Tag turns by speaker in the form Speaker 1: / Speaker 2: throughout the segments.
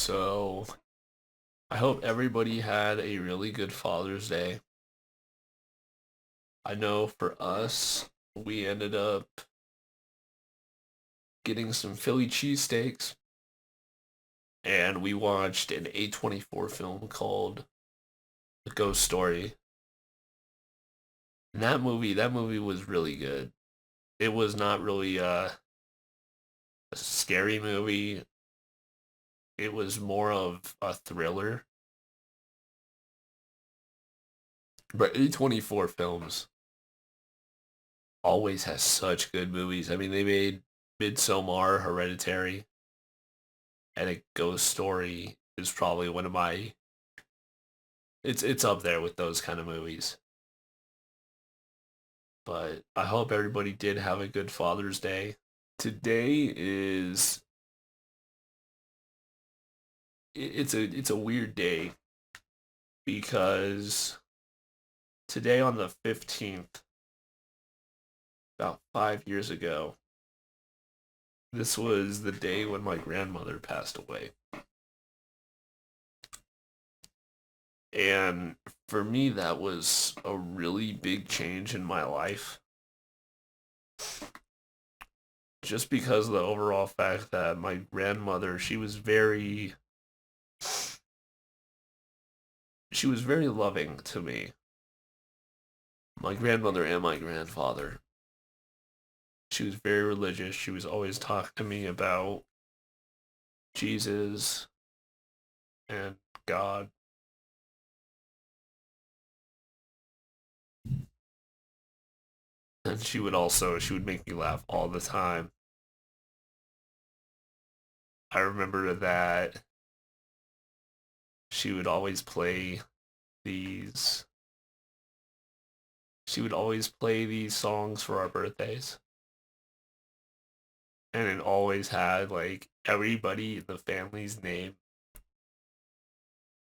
Speaker 1: So, I hope everybody had a really good Father's Day. I know for us, we ended up getting some Philly cheesesteaks and we watched an A24 film called The Ghost Story. And that movie was really good. It was not really a scary movie. It was more of a thriller. But A24 films always has such good movies. I mean, they made Midsommar, Hereditary, and A Ghost Story is probably one of my it's up there with those kind of movies. But I hope everybody did have a good Father's Day. Today is it's a weird day because today on the 15th, about 5 years ago, this was the day when my grandmother passed away. And for me, that was a really big change in my life. Just because of the overall fact that my grandmother, she was very loving to me. My grandmother and my grandfather. She was very religious. She was always talking to me about Jesus and God. And she would make me laugh all the time. I remember that she would always play these she would always play these songs for our birthdays. And it always had like everybody in the family's name.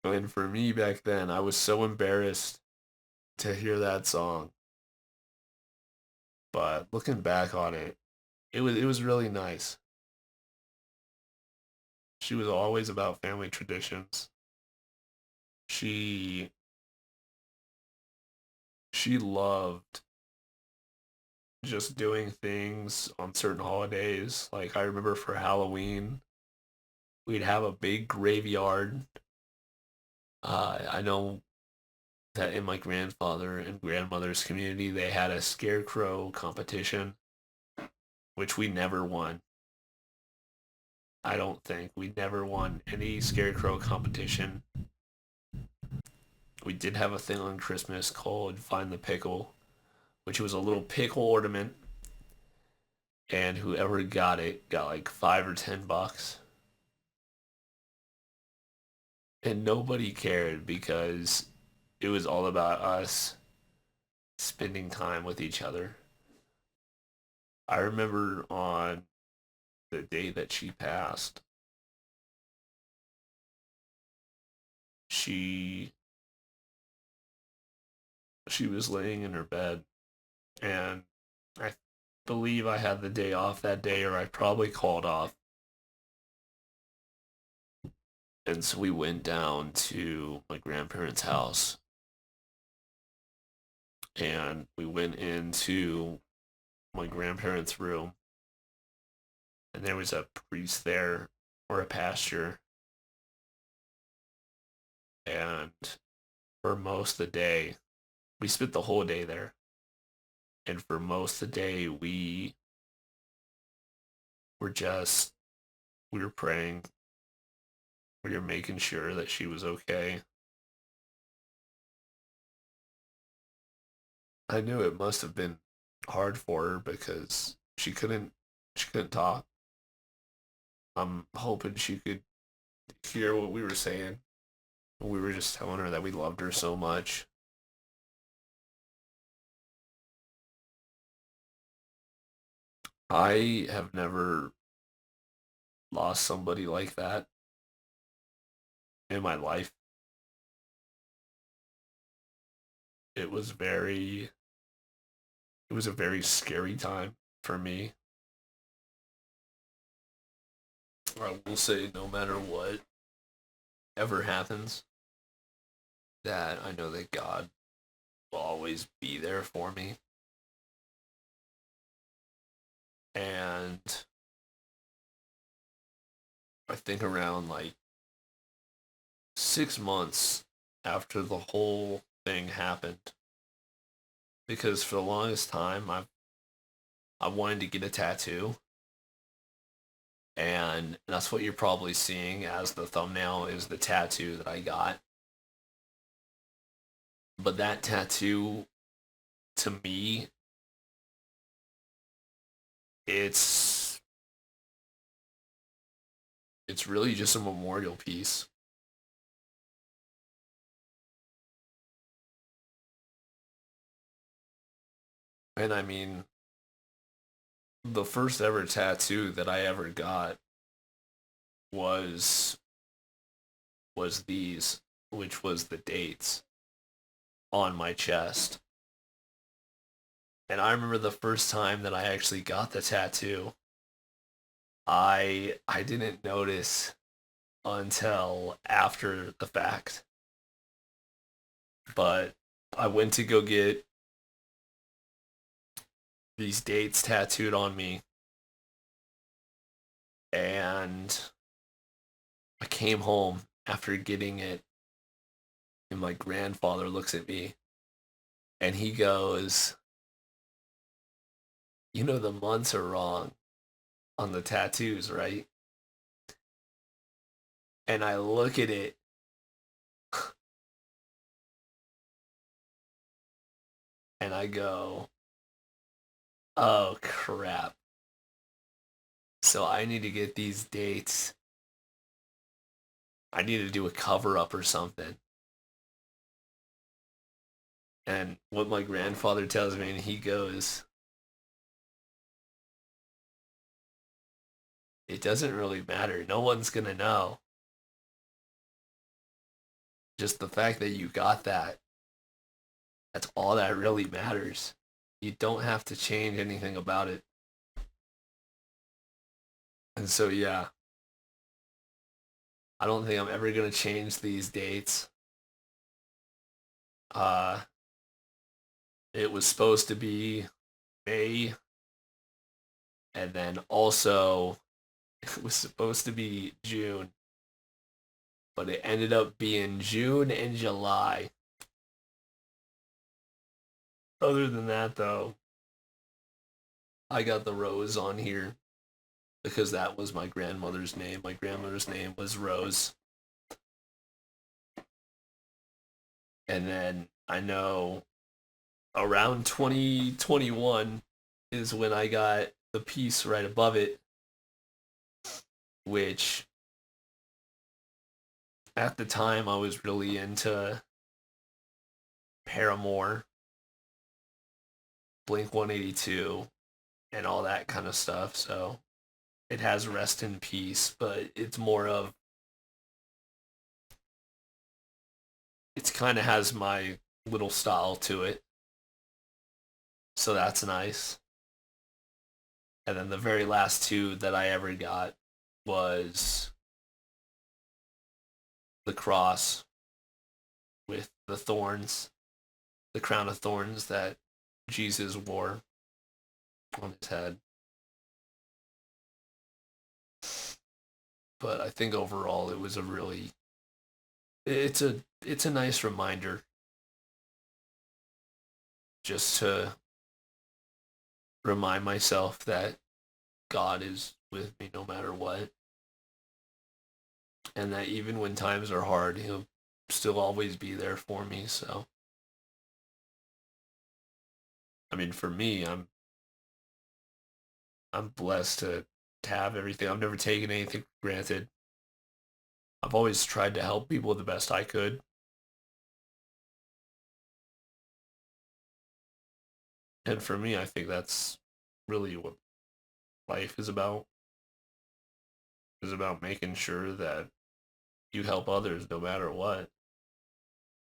Speaker 1: And for me back then, I was so embarrassed to hear that song. But looking back on it, it was really nice. She was always about family traditions. She she loved just doing things on certain holidays. Like I remember for Halloween, we'd have a big graveyard. I know that in my grandfather and grandmother's community, they had a scarecrow competition, which we never won. I don't think we never won any scarecrow competition. We did have a thing on Christmas called Find the Pickle, which was a little pickle ornament, and whoever got it got like $5 or $10. And nobody cared because it was all about us spending time with each other. I remember on the day that she passed, she she was laying in her bed, and I believe I had the day off that day, or I probably called off. And so we went down to my grandparents' house, and we went into my grandparents' room, and there was a priest there, or a pastor, and for most of the day, we spent the whole day there. And for most of the day, were just we were praying, we were making sure that she was okay. I knew it must have been hard for her because she couldn't talk. I'm hoping she could hear what we were saying. We were just telling her that we loved her so much. I have never lost somebody like that in my life. It was very it was a very scary time for me. I will say no matter what, ever happens, that I know that God will always be there for me. And I think around like 6 months after the whole thing happened, because for the longest time I wanted to get a tattoo, and that's what you're probably seeing as the thumbnail is the tattoo that I got. But that tattoo, to me, it's it's really just a memorial piece. And I mean, the first ever tattoo that I ever got was was these, which was the dates on my chest. And I remember the first time that I actually got the tattoo, I didn't notice until after the fact. But I went to go get these dates tattooed on me, and I came home after getting it, and my grandfather looks at me and he goes, "You know the months are wrong on the tattoos, right?" And I look at it and I go, "Oh crap. So I need to get these dates. I need to do a cover up or something." And what my grandfather tells me, and he goes, "It doesn't really matter. No one's going to know. Just the fact that you got that, that's all that really matters. You don't have to change anything about it." And so, yeah, I don't think I'm ever going to change these dates. Uh, it was supposed to be May, and then also it was supposed to be June, but it ended up being June and July. Other than that, though, I got the Rose on here because that was my grandmother's name. My grandmother's name was Rose. And then I know around 2021 is when I got the piece right above it, which at the time I was really into Paramore, Blink 182, and all that kind of stuff. So it has Rest in Peace, but it's more of, it's kind of has my little style to it. So that's nice. And then the very last two that I ever got was the cross with the thorns, the crown of thorns that Jesus wore on his head. But I think overall it was a really, it's a nice reminder just to remind myself that God is with me no matter what, and that even when times are hard, He'll still always be there for me. So, I mean, for me, I'm blessed to have everything. I've never taken anything for granted. I've always tried to help people the best I could, and for me, I think that's really what life is about making sure that you help others no matter what.